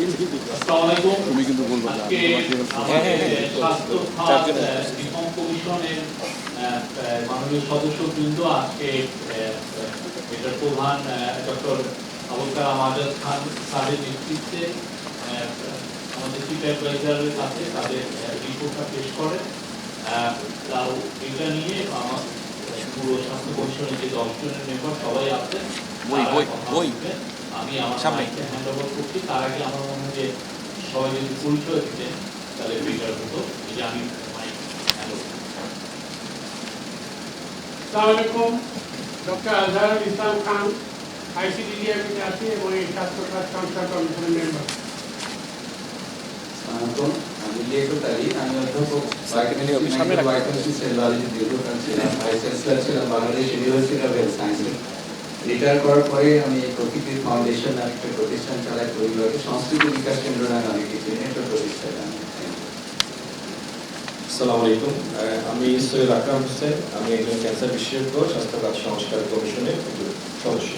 আসসালামু আলাইকুম। তুমি কিন্তু বলবো না আজকে আমাদের স্বাস্থ্য খাত রিফর্ম কমিশনের মাননীয় সদস্যবৃন্দ আজকে এটার প্রধান ডক্টর আবুল কালাম আজাদ খান স্যারের নেতৃত্বে আমাদের চিফ অ্যাডভাইজারের কাছে তাদের রিপোর্টটা পেশ করে। তাও এটা নিয়ে আমার পুরো স্বাস্থ্য কমিশনের যে 10 জনের মেম্বার সবাই আছেন, আমি আমার মাইকটা হ্যান্ড ওভার করছি। তার আগে আমার মনে হয় যে সবাই যদি পরিচয় দিতেন তাহলে বেটার হতো। এই যে আমি মাইক হ্যান্ড ওভার। আসসালামু আলাইকুম। ডক্টর আজহারুল ইসলাম খান, আইসিডিডিআরবিতে আছি এবং এই স্বাস্থ্য খাত সংস্কার কমিশনের মেম্বার। আমি লিয়াকত আলী, আমি অধ্যাপক বাংলাদেশ ইউনিভার্সিটি অফ হেলথ সায়েন্সে। রিটায়ার করার পরে আমি প্রকৃতির ফাউন্ডেশন নামে একটা প্রতিষ্ঠান চালাই, পরিবারে সংস্কৃতি বিকাশ কেন্দ্র নামে অনেক কিছু একটা প্রতিষ্ঠান। আসসালামু আলাইকুম, আমি সৈয়দ আকরাম হোসেন, আমি একজন ক্যান্সার বিশেষজ্ঞ, স্বাস্থ্য খাত সংস্কার কমিশনের সদস্য।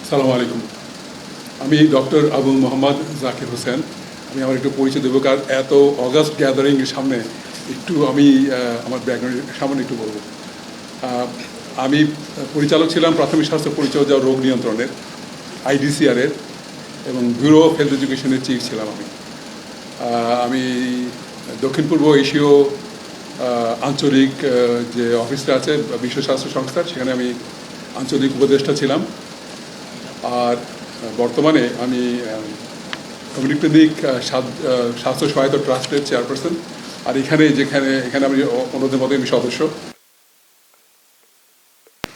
আসসালামু আলাইকুম, আমি ডক্টর আবু মোহাম্মদ জাকির হোসেন। আমি আমার একটু পরিচয় দেবো, কারণ এত অগাস্ট গ্যাদারিংয়ের সামনে একটু আমি আমার ব্যাকগ্রাউন্ডের সামনে একটু বলবো। আমি পরিচালক ছিলাম প্রাথমিক স্বাস্থ্য পরিচর্যা রোগ নিয়ন্ত্রণের, আইডিসিআরের, এবং ব্যুরো অফ হেলথ এডুকেশনের চিফ ছিলাম আমি। আমি দক্ষিণ পূর্ব এশীয় আঞ্চলিক যে অফিসটা আছে বিশ্ব স্বাস্থ্য সংস্থার, সেখানে আমি আঞ্চলিক উপদেষ্টা ছিলাম। আর বর্তমানে আমি কমিউনিটিক স্বাস্থ্য সহায়তা ট্রাস্টের চেয়ারপারসন। আর এখানে আমি অন্যদের মধ্যে আমি সদস্য।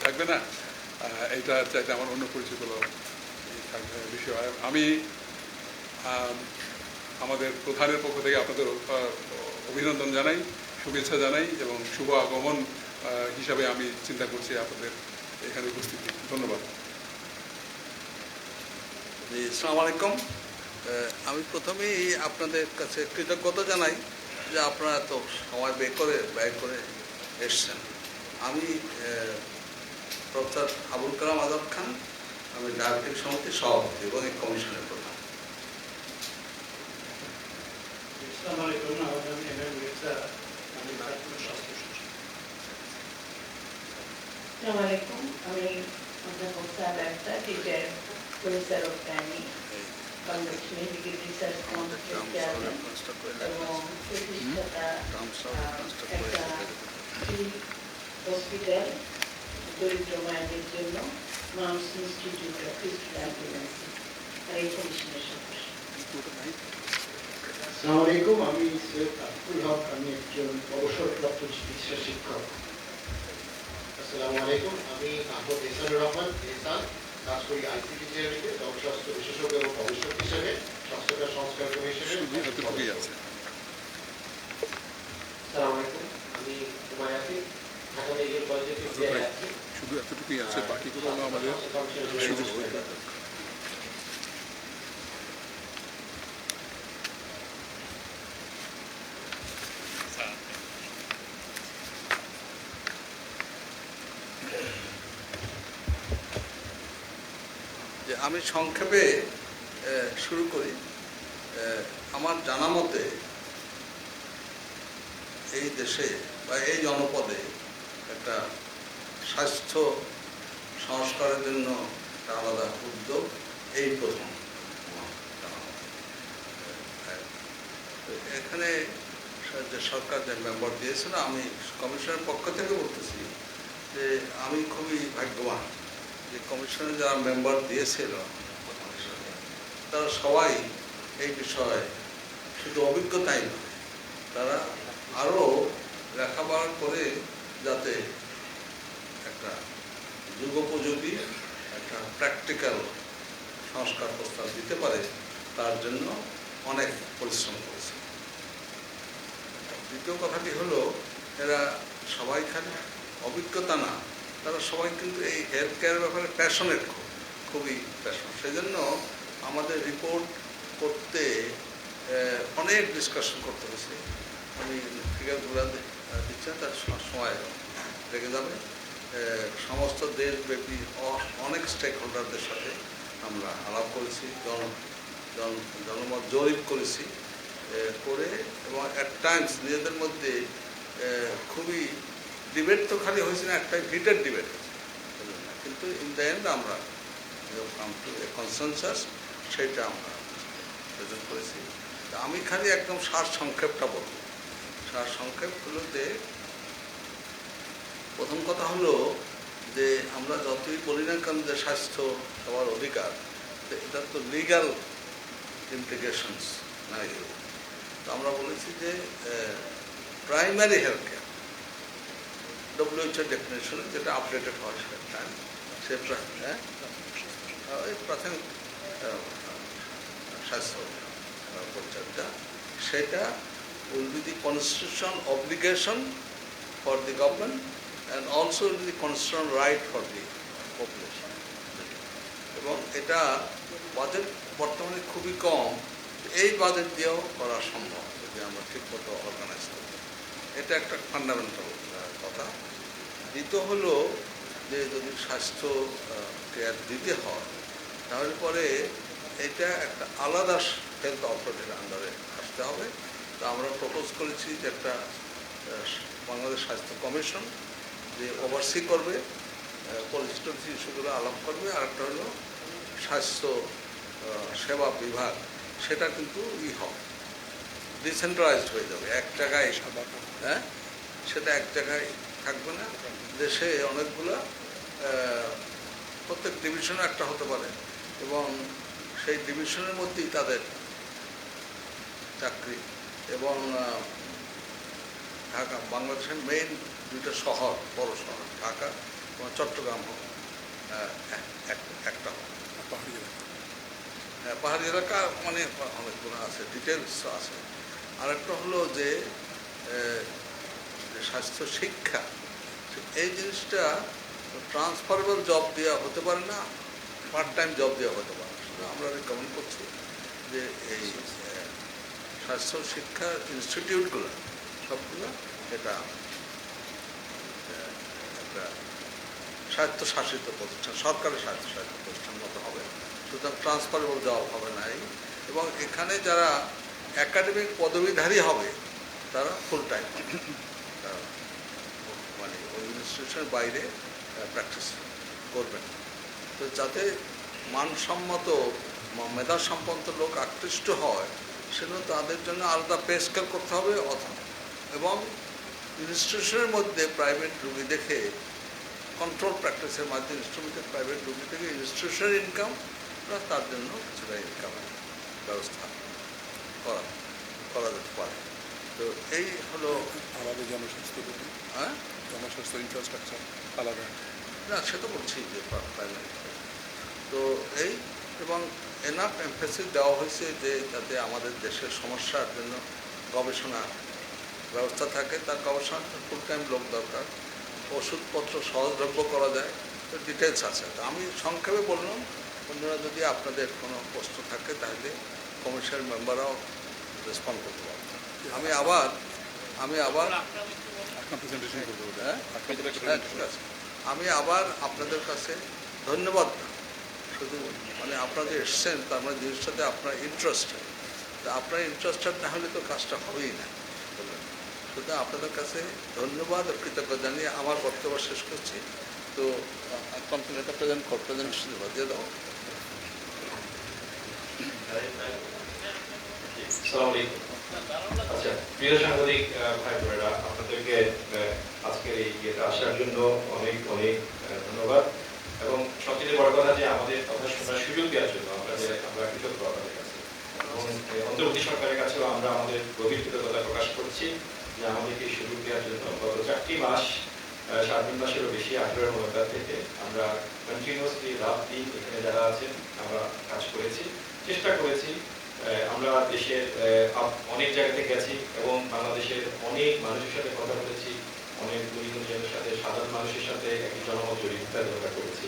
থাকবে না, এটা চাইতে আমার অন্য পরিচিত বিষয়। আমি আমাদের প্রধানের পক্ষ থেকে আপনাদের অভিনন্দন জানাই, শুভেচ্ছা জানাই, এবং শুভ আগমন হিসাবে আমি চিন্তা করছি আপনাদের এখানে উপস্থিতি। ধন্যবাদ। আসসালামু আলাইকুম। আমি প্রথমেই আপনাদের কাছে কৃতজ্ঞতা জানাই যে আপনারা এত সময় ব্যয় করে এসছেন। আমি প্রফেসর আবুল কালাম আজাদ খান, আমি ডায়াবেটিক সমিতির সভাপতি এবং এই কমিশনের প্রধান। আসসালামু আলাইকুম, আমার নাম এমএম মির্জা, আমি ভারতীয় স্বাস্থ্য সচিব। আসসালামু আলাইকুম, আমি অধ্যাপক সাহেব Akhtar, teacher, professor of gynae, Bangladesh medical research কাউন্সিলের চেয়ারম্যান এবং প্রতিষ্ঠাতা একটা হসপিটাল দরিদ্র মায়েদের জন্য মাউস ইনস্টিটিউট অফ ফিজিক্যাল অ্যাম্বুলেন্সি, আর এই কমিশনের সদস্য। আসসালামু আলাইকুম, আমি সৈয়দ আব্দুল হক, আমি একজন অবসরপ্রাপ্ত চিকিৎসা শিক্ষক। আসসালামু আলাইকুম, আমি আহমদ এহসানুর রহমান এহসান, কাজ করি আইসিডিডিআরবিতে জনস্বাস্থ্য বিশেষজ্ঞ এবং গবেষক হিসেবে স্বাস্থ্যখাত সংস্কার কমিশনের। আসসালামু আলাইকুম, আমি কুমার আসিফ, ঢাকা মেডিকেল কলেজের ফিজিওলজি আছি। শুধু এতটুকুই আছে, বাকিগুলো আমাদের সুযোগ হয়ে যে আমি সংক্ষেপে শুরু করি। আমার জানা মতে এই দেশে বা এই জনপদে একটা স্বাস্থ্য সংস্কারের জন্য একটা আলাদা উদ্যোগ এই প্রথম। এখানে যে সরকার যে মেম্বার দিয়েছিল, আমি কমিশনের পক্ষ থেকে বলতেছি যে আমি খুবই ভাগ্যবান যে কমিশনে যারা মেম্বার দিয়েছিল তারা সবাই এই বিষয়ে শুধু অভিজ্ঞতাই নয়, তারা আরও লেখাপড়া করে যাতে একটা যুগোপযোগী একটা প্র্যাকটিক্যাল সংস্কার প্রস্তাব দিতে পারে তার জন্য অনেক পরিশ্রম করেছে। দ্বিতীয় কথাটি হলো, এরা সবাই খালি অভিজ্ঞতা না, তারা সবাই কিন্তু এই হেলথ কেয়ারের ব্যাপারে প্যাশনেট, খুবই প্যাশন। সেই জন্য আমাদের রিপোর্ট করতে অনেক ডিসকাশন করতে হয়েছে। আমি ফিগারগুলো দিচ্ছি, তার সময় লেগে যাবে। সমস্ত দেশব্যাপী অনেক স্টেক হোল্ডারদের সাথে আমরা আলাপ করেছি, জনমত জরিপ করেছি, করে এবং অ্যাট টাইমস নিজেদের মধ্যে খুবই ডিবেট তো খালি হয়েছে না, একটা হিটেড ডিবেট হয়েছে, কিন্তু ইন দ্য এন্ড আমরা কাম টু এ কনসেনসাস, সেইটা আমরা প্রেজেন্ট করেছি। আমি খালি একদম সার সংক্ষেপটা বলব। সার সংক্ষেপ হলো যে প্রথম কথা হলো যে আমরা যতই বলি না কেন যে স্বাস্থ্য সবার অধিকার, এটা তো লিগ্যাল ইমপ্লিকেশনস নাই। তো আমরা বলেছি যে প্রাইমারি হেলথ কেয়ার WHO ডেফিনেশনে যেটা আপডেটেড হয় সেটা সে প্রাথমিক স্বাস্থ্য পরিচর্যা, সেটা will be the constitutional obligation for the government and also will be the constitutional right for the population. এবং এটা বাজেট বর্তমানে খুবই কম, এই বাজেট দিয়েও করা সম্ভব যদি আমরা ঠিকমতো অর্গানাইজ করি। এটা একটা ফান্ডামেন্টাল কথা। দ্বিতীয় হলো যে যদি স্বাস্থ্য কেয়ার দিতে হয় তাহলে পরে এটা একটা আলাদা হেলথ অথরিটির আন্ডারে আসতে হবে। তো আমরা প্রপোজ করেছি যে একটা বাংলাদেশ স্বাস্থ্য কমিশন যে ওভারসি করবে, পরিচিত ইস্যুগুলো আলাপ করবে। আর একটা হলো স্বাস্থ্য সেবা বিভাগ, সেটা কিন্তু হবে ডিসেন্ট্রালাইজড হয়ে যাবে, এক জায়গায়, হ্যাঁ, সেটা এক জায়গায় থাকবে না, দেশে অনেকগুলো প্রত্যেক ডিভিশনে একটা হতে পারে এবং সেই ডিভিশনের মধ্যেই তাদের চাকরি। এবং ঢাকা, বাংলাদেশের মেইন দুইটা শহর, বড় শহর ঢাকা এবং চট্টগ্রাম একটা পাহাড়ি এলাকা, মানে অনেকগুলো আছে, ডিটেলস আছে। আরেকটা হলো যে স্বাস্থ্য শিক্ষা, এই জিনিসটা ট্রান্সফারেবল জব দেওয়া হতে পারে না, পার্ট টাইম জব দেওয়া হতে পারে না। আমরা রেকমেন্ড করছি যে এই স্বাস্থ্য শিক্ষা ইনস্টিটিউটগুলো সবগুলো এটা একটা স্বায়ত্তশাসিত প্রতিষ্ঠান, সরকারের স্বায়ত্তশাসিত প্রতিষ্ঠান মতো হবে, সুতরাং ট্রান্সফারেবল জব হবে না। এবং এখানে যারা একাডেমিক পদবীধারী হবে তারা ফুল টাইম, মানে ওই ইনস্টিটিউশনের বাইরে প্র্যাকটিস করবেন। তো যাতে মানসম্মত মেধাসম্পন্ন লোক আকৃষ্ট হয় সেজন্য তাদের জন্য আলাদা পে স্কেল করতে হবে। এবং ইনস্টিটিউশনের মধ্যে প্রাইভেট রুগী দেখে কন্ট্রোল প্র্যাকটিসের মাধ্যমে ইনস্টিটিউটের প্রাইভেট রুগী থেকে ইনস্টিটিউশনের ইনকাম প্লাস তার জন্য কিছুটা ইনকামের ব্যবস্থা করা যেতে পারে। তো এই হলো আলাদা জনস্বাস্থ্য, হ্যাঁ, জনস্বাস্থ্য ইনফ্রাস্ট্রাকচার আলাদা না, সে তো বলছি যে প্রাইমারি। তো এই এবং এনাফ এমফেসিস দেওয়া হয়েছে যে যাতে আমাদের দেশের সমস্যার জন্য গবেষণা ব্যবস্থা থাকে, তার গবেষণা ফুল টাইম লোক দরকার, ওষুধপত্র সহজলভ্য করা যায়, তো ডিটেলস আছে। তো আমি সংক্ষেপে বললাম, অন্যরা যদি আপনাদের কোনো প্রশ্ন থাকে তাহলে কমিশনের মেম্বাররাও রেসপন্ড করতে পারবেন। আমি আবার প্রেজেন্টেশন করতে হবে। হ্যাঁ, ঠিক আছে, আমি আবার আপনাদের কাছে ধন্যবাদ, শুধু মানে আপনারা যে এসছেন তার মানে জিনিসটাতে আপনার ইন্টারেস্টেড, তা আপনার ইন্টারেস্টেড না হলে তো কাজটা হবেই না। সুতরাং আপনাদের কাছে ধন্যবাদ ও কৃতজ্ঞতা জানিয়ে আমার বক্তব্য শেষ করছি। তো কমপ্লেনটা প্রেজেন্টেশন দিয়ে দাও। আচ্ছা, প্রিয় সাংবাদিক ভাই বোনেরা, আপনাদেরকে আজকের এই ইয়েতে আসার জন্য অনেক অনেক ধন্যবাদ এবং সবচেয়ে বড় কথা যে আমাদের কথা শোনার সুযোগ দেওয়ার জন্য আমরা কৃতজ্ঞ আপনাদের কাছে এবং অন্তর্বর্তী সরকারের কাছেও আমরা আমাদের গভীর কৃতজ্ঞতা প্রকাশ করছি যে আমাদেরকে এই সুযোগ দেওয়ার জন্য গত 4টি মাস, 3.5 মাসেরও বেশি, 18 নভেম্বর থেকে আমরা কন্টিনিউয়াসলি রাত দিন এখানে যারা আছেন আমরা কাজ করেছি, চেষ্টা করেছি। আমরা দেশের অনেক জায়গাতে গেছি এবং বাংলাদেশের অনেক মানুষের সাথে কথা বলেছি, অনেক গুণীজনের সাথে, সাধারণ মানুষের সাথে একটি জনমত জরিপ করেছি।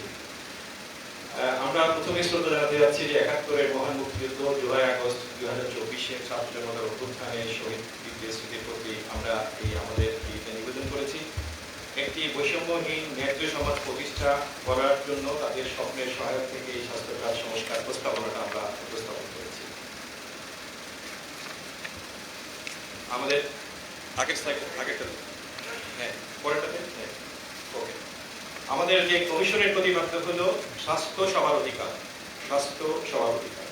আমরা প্রথমে শ্রদ্ধা জানাতে যাচ্ছি যে 71-এর মহান মুক্তিযুদ্ধ, জুলাই আগস্ট 2024-এর ছাত্র জনতার অভ্যুত্থানে শহীদ স্মৃতির প্রতি আমরা আমাদের নিবেদন করেছি। একটি বৈষম্যহীন ন্যায্য সমাজ প্রতিষ্ঠা করার জন্য তাদের স্বপ্নের সহায়ক থেকে এই স্বাস্থ্য খাত সংস্কার প্রস্তাবনাটা আমরা উপস্থাপন করেছি। আমাদের হ্যাঁ পরেরটাতে হ্যাঁ ওকে আমাদের যে কমিশনের প্রতিপাদ্য হলো স্বাস্থ্য সবার অধিকার। স্বাস্থ্য সবার অধিকার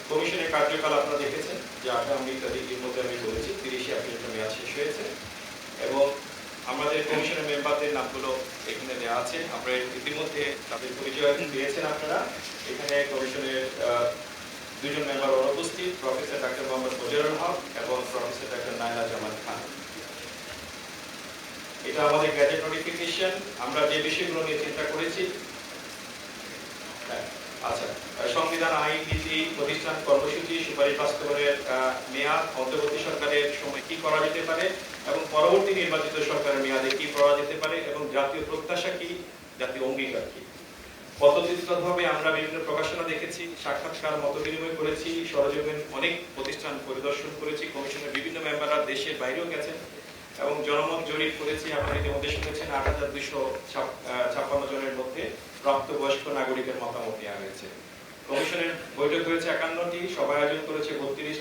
কমিশনের কার্যকাল আপনারা দেখেছেন যে 8 তারিখের মধ্যে আমি বলেছি 30 এপ্রিল মেয়াদ শেষ হয়েছে এবং আমাদের কমিশনের মেম্বারদের নামগুলো এখানে দেওয়া আছে। আমরা ইতিমধ্যে তাদের পরিচয় দিয়েছেন আপনারা। এখানে কমিশনের 2 জন মেম্বার অনুপস্থিত, প্রফেসর ডক্টর মোহাম্মদ ফজলুল হক এবং প্রফেসর ডক্টর নাইলা জামান খান। এটা আমাদের গ্যাজেট নোটিফিকেশন। আমরা যে বিষয়গুলো নিয়ে চিন্তা করেছি আচ্ছা সংবিধান, আইন, নীতি, প্রতিষ্ঠান, কর্মসূচি, সুপারিশ বাস্তবায়নের মেয়াদ, অন্তর্বর্তী সরকারের সময় কি করা যেতে পারে এবং পরবর্তী নির্বাচিত সরকারের মেয়াদে কি করা যেতে পারে এবং জাতীয় প্রত্যাশা কি, জাতীয় অঙ্গীকার কি। পদ্ধতিগতভাবে আমরা বিভিন্ন প্রকাশনা দেখেছি, সাক্ষাৎকার, মত বিনিময় করেছি, সরজমিন অনেক প্রতিষ্ঠান পরিদর্শন করেছি, কমিশনের বিভিন্ন মেম্বাররা দেশের বাইরেও গেছেন এবং জনমত জরিপ করেছি। আপনারা ইতিমধ্যে শুনেছেন 8256 জনের মধ্যে প্রাপ্তবয়স্ক নাগরিকের মতামত নেওয়া হয়েছে। কমিশনের বৈঠক হয়েছে 51টি, সভা আয়োজন করেছে 32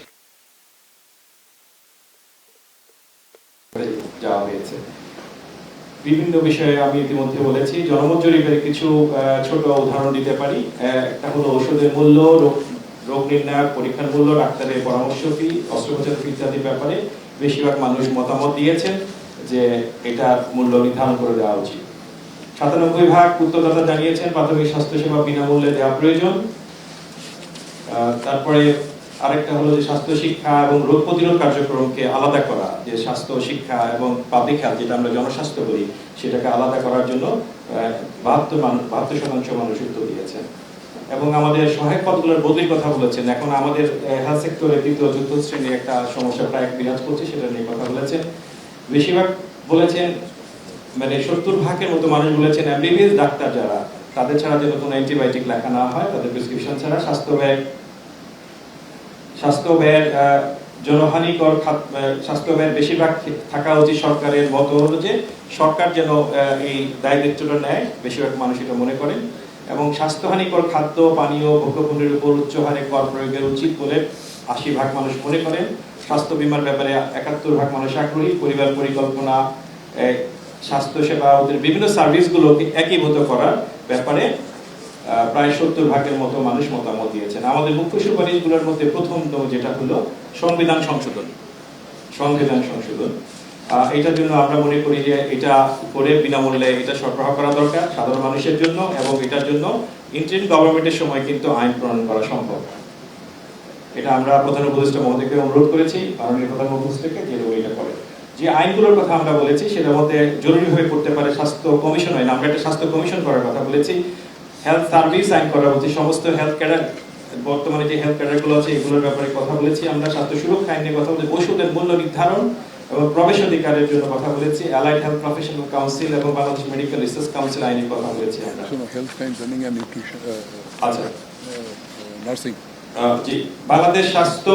যাওয়া হয়েছে। বিভিন্ন বিষয়ে আমি ইতিমধ্যে বলেছি। জনমত জরিপের কিছু ছোট উদাহরণ দিতে পারি। একটা হলো ওষুধের মূল্য, রোগ নির্ণয়, পরীক্ষার মূল্য, ডাক্তারের পরামর্শ ফি, অস্ত্রোপচার ফি ইত্যাদি ব্যাপারে বেশিরভাগ মানুষ মতামত দিয়েছেন যে এটা মূল্য নির্ধারণ করে দেওয়া উচিত। 97% উত্তরদাতা জানিয়েছেন প্রাথমিক স্বাস্থ্যসেবা বিনামূল্যে দেওয়া প্রয়োজন। তারপরে আরেকটা হলো যে স্বাস্থ্য শিক্ষা এবং রোগ প্রতিরোধ কার্যক্রমকে আলাদা করা, যে স্বাস্থ্য শিক্ষা এবং পাবলিক হেলথ যেটা আমরা জনস্বাস্থ্য বলি সেটাকে আলাদা করার জন্য 72% মানুষ উত্তর দিয়েছেন। এবং আমাদের সহায়ক পদগুলোর বদলির কথা বলেছেন। এখন আমাদের হেলথ সেক্টরে দ্বিতীয় যুদ্ধ শ্রেণীর একটা সমস্যা প্রায় বিরাজ করছে, সেটা নিয়ে কথা বলেছেন। বেশিরভাগ বলেছেন মানে 70% মতো মানুষ বলেছেন এমবিবিএস ডাক্তার যারা তাদের ছাড়া যেন কোনো অ্যান্টিবায়োটিক লেখা না হয়, তাদের প্রেসক্রিপশন ছাড়া। স্বাস্থ্য ব্যয়ের জনহানিকর স্বাস্থ্য ব্যয়ের বেশিরভাগ থাকা উচিত সরকারের মত হলো যে সরকার যেন এই দায়িত্বটা নেয়, বেশিরভাগ মানুষ এটা মনে করেন। এবং স্বাস্থ্যহানিকর খাদ্য, পানীয়, ভোগ্যপণ্যের উপর উচ্চ হারে কর প্রয়োগের উচিত বলে 80% মানুষ মনে করেন। স্বাস্থ্য বীমার ব্যাপারে 71% মানুষ আগ্রহী। পরিবার পরিকল্পনা, স্বাস্থ্যসেবা, ওদের বিভিন্ন সার্ভিসগুলোকে একীভূত করার ব্যাপারে প্রায় 70% মতো মানুষ মতামত দিয়েছেন। আমাদের মুখ্য সুপারিশগুলোর মধ্যে প্রথমতম যেটা হলো সংবিধান সংশোধন। এটার জন্য আমরা মনে করি যে এটা করে বিনামূল্যে এটা সরবরাহ করা দরকার সাধারণ মানুষের জন্য এবং এটার জন্য ইন্টারিম গভর্নমেন্টের সময় কিন্তু আইন প্রণয়ন করা সম্ভব। এটা আমরা প্রধান উপদেষ্টা মহোদয়কে অনুরোধ করেছি, মাননীয় প্রধান উপদেষ্টাকে যে এটা করে। যে আইনগুলোর কথা আমরা বলেছি সেটার মধ্যে জরুরিভাবে করতে পারে স্বাস্থ্য কমিশন আইন। আমরা একটা স্বাস্থ্য কমিশন করার কথা বলেছি। হেলথ সার্ভিস আইন করা হচ্ছে, সমস্ত হেলথ ক্যাডার বর্তমানে যে হেলথ ক্যাডারগুলো আছে এগুলোর ব্যাপারে কথা বলেছি। আমরা স্বাস্থ্য সুরক্ষা আইন নিয়ে কথা বলেছি, ওষুধের মূল্য নির্ধারণ এবং প্রবেশ অধিকারের জন্য কথা বলেছি। অ্যালাইড হেলথ প্রফেশনাল কাউন্সিল এবং বাংলাদেশ মেডিকেল রিসার্চ কাউন্সিল আইনের কথা বলেছি আমরা। Health science training and nutrition আচ্ছা নার্সিং জি বাংলাদেশ স্বাস্থ্য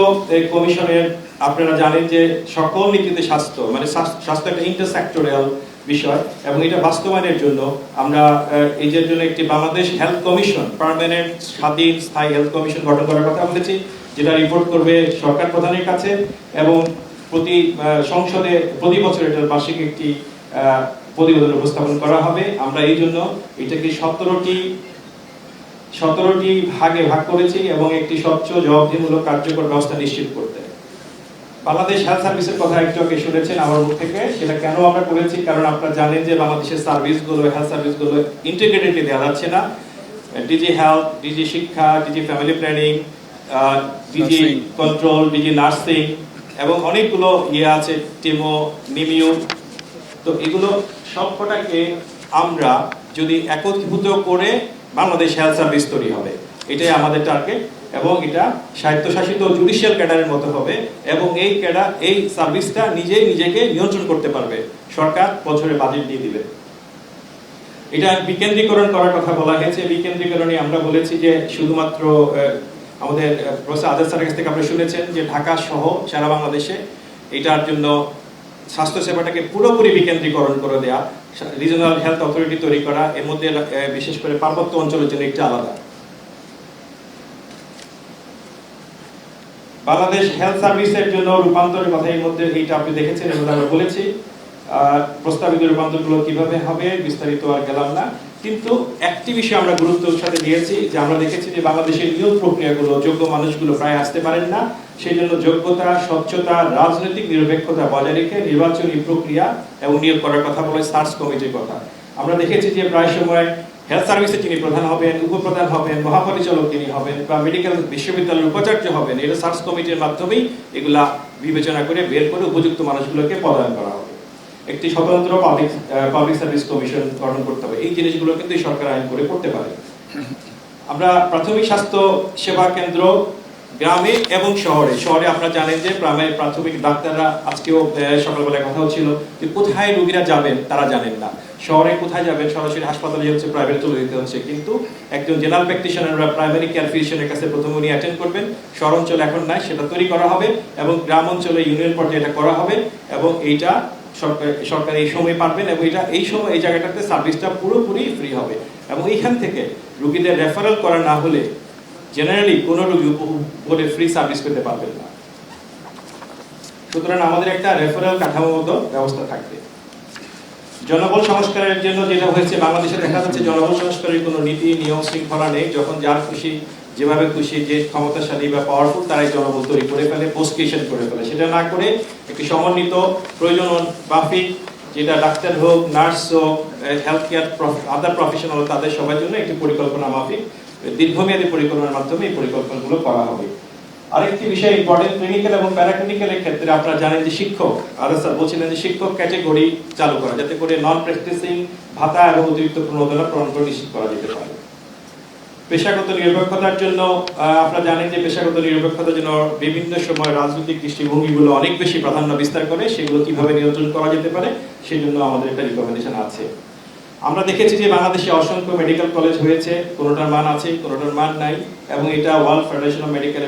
কমিশনের আপনারা জানেন যে সকল নীতিতে স্বাস্থ্য মানে স্বাস্থ্য একটা ইন্টারসেক্টরিয়াল বিষয় এবং এটা বাস্তবায়নের জন্য আমরা এই যে জন্য একটি বাংলাদেশ হেলথ কমিশন, পার্মানেন্ট স্বাধীন স্থায়ী হেলথ কমিশন গঠন করার কথা বলেছি, যেটা রিপোর্ট করবে সরকার প্রধানের কাছে এবং প্রতি সংসদে প্রতি বছর এটার বার্ষিক একটি প্রতিবেদন উপস্থাপন করা হবে। আমরা এই জন্য এটাকে 17টি ভাগে ভাগ করেছি এবং একটি স্বচ্ছ জবাবদিহিমূলক কার্যকর ব্যবস্থা নিশ্চিত করতে। বাংলাদেশ হেলথ সার্ভিসের কথা একটু আগে শুনেছেন আমার মুখ থেকে। সেটা কেন আমরা করেছি, কারণ আপনারা জানেন যে বাংলাদেশের সার্ভিসগুলো, হেলথ সার্ভিসগুলো ইন্টিগ্রেটেডলি দেওয়া যাচ্ছে না। ডিজি হেলথ, ডিজি শিক্ষা, DG family planning, DG control, DG nursing এবং অনেকগুলো আছে, টিমো, নিমিউ। তো এগুলো সবকটাকে আমরা যদি একত্রিত করে বাংলাদেশ হেলথ সার্ভিস তৈরি হবে, এটাই আমাদের টার্গেট। এবং এটা স্বায়ত্তশাসিত জুডিশিয়াল ক্যাডারের মতো হবে এবং এই সার্ভিসটা নিজেকে নিয়ন্ত্রণ করতে পারবে, সরকার বছরে বাজেট দিয়ে দিবে। এটা বিকেন্দ্রীকরণ করার কথা বলা হয়েছে। বিকেন্দ্রীকরণে আমরা বলেছি যে শুধুমাত্র আমাদের প্রফেসর আজাদ স্যারের কাছ থেকে আপনারা শুনেছেন যে ঢাকা সহ সারা বাংলাদেশে এটার জন্য স্বাস্থ্য সেবাটাকে পুরোপুরি বিকেন্দ্রীকরণ করে দেয়া, রিজনাল হেলথ অথরিটি তৈরি করা, এর মধ্যে বিশেষ করে পার্বত্য অঞ্চলের জন্য একটা আলাদা। বাংলাদেশ হেলথ সার্ভিসের জন্য রূপান্তরের কথা এর মধ্যে এইটা আপনি দেখেছেন এবং আমরা বলেছি প্রস্তাবিত রূপান্তরগুলো কিভাবে হবে বিস্তারিত আর গেলাম না, কিন্তু একটি বিষয় আমরা গুরুত্বের সাথে দিয়েছি যে আমরা দেখেছি যে বাংলাদেশের নিয়োগ প্রক্রিয়াগুলো যোগ্য মানুষগুলো প্রায় আসতে পারেন না, সেই জন্য যোগ্যতা, স্বচ্ছতা, রাজনৈতিক নিরপেক্ষতা বজায় রেখে নির্বাচনী প্রক্রিয়া এবং নিয়োগ করার কথা বলে সার্চ কমিটির কথা। আমরা দেখেছি যে প্রায় সময় হেলথ সার্ভিসে যিনি প্রধান হবেন, উপপ্রধান হবেন, মহাপরিচালক যিনি হবেন বা মেডিকেল বিশ্ববিদ্যালয়ের উপাচার্য হবেন, এটা সার্চ কমিটির মাধ্যমেই এগুলা বিবেচনা করে বের করে উপযুক্ত মানুষগুলোকে পদায়ন করা হবে। একটি স্বতন্ত্র পাবলিক সার্ভিস কমিশন গঠন করতে হবে। এই জিনিসগুলো কিন্তু সরকার আইন করে করতে পারে। আমরা প্রাথমিক স্বাস্থ্য সেবা কেন্দ্র গ্রামে এবং শহরে আপনারা জানেন যে প্রাথমিক ডাক্তাররা আজকেও সকালবেলায় কথা হচ্ছিল যে কোথায় রোগীরা যাবেন তারা জানেন না, শহরে কোথায় যাবেন, সরাসরি হাসপাতালে হচ্ছে, প্রাইভেট চলে যেতে হচ্ছে, কিন্তু একজন জেনারেল প্র্যাকটিশনার বা প্রাইমারি কেয়ার ফিজিশিয়ানের কাছে প্রথমে উনি অ্যাটেন্ড করবেন। শহর অঞ্চলে এখন নাই, সেটা তৈরি করা হবে এবং গ্রাম অঞ্চলে ইউনিয়ন পর্যায়ে এটা করা হবে এবং এইটা সরকার এই সময় পারবেন এবং এটা এই সময় এই জায়গাটাতে সার্ভিসটা পুরোপুরি ফ্রি হবে এবং এইখান থেকে রোগীদের রেফারেল করা না হলে জেনারেলি কোনো রোগী উপরে ফ্রি সার্ভিস পেতে পারবেন না। সুতরাং আমাদের একটা রেফারেল কাঠামোগত ব্যবস্থা থাকবে। জনবল সংস্কারের জন্য যেটা হয়েছে, বাংলাদেশে দেখা যাচ্ছে জনবল সংস্কারের কোনো নীতি নিয়ম শৃঙ্খলা নেই। যখন যার খুশি যেভাবে খুশি, যে ক্ষমতাশালী বা পাওয়ারফুল তারাই জনবল তৈরি করে ফেলে, পোস্টকেশন করে ফেলে। সেটা না করে একটি সমন্বিত প্রয়োজন মাফিক, যেটা ডাক্তার হোক, নার্স হোক, হেলথ কেয়ার আদার প্রফেশনাল তাদের সবার জন্য একটি পরিকল্পনা মাফিক দীর্ঘমেয়াদী পরিকল্পনার মাধ্যমে এই পরিকল্পনাগুলো করা হবে। আরেকটি বিষয় ইম্পর্টেন্ট, ক্লিনিক্যাল এবং প্যারাক্লিনিক্যালের ক্ষেত্রে আপনারা জানেন যে শিক্ষক, আরো স্যার বলছিলেন যে শিক্ষক ক্যাটেগরি চালু করা, যাতে করে নন প্র্যাকটিসিং ভাতা এবং অতিরিক্ত প্রণোদনা প্রদান করে নিশ্চিত করা যেতে পারে। পেশাগত নিরপেক্ষতার জন্য আপনারা জানেন যে পেশাগত নিরপেক্ষতার জন্য বিভিন্ন সময় রাজনৈতিক দৃষ্টিভঙ্গিগুলো অনেক বেশি প্রাধান্য বিস্তার করে, সেগুলো কিভাবে নিয়ন্ত্রণ করা যেতে পারে সেই জন্য আমাদের একটা রিকমেন্ডেশন আছে। আমরা দেখেছি যে বাংলাদেশে অসংখ্য মেডিকেল কলেজ হয়েছে, কোনোটার মান আছে, কোনোটার মান নাই এবং এটা ওয়ার্ল্ড ফেডারেশন অফ মেডিকেল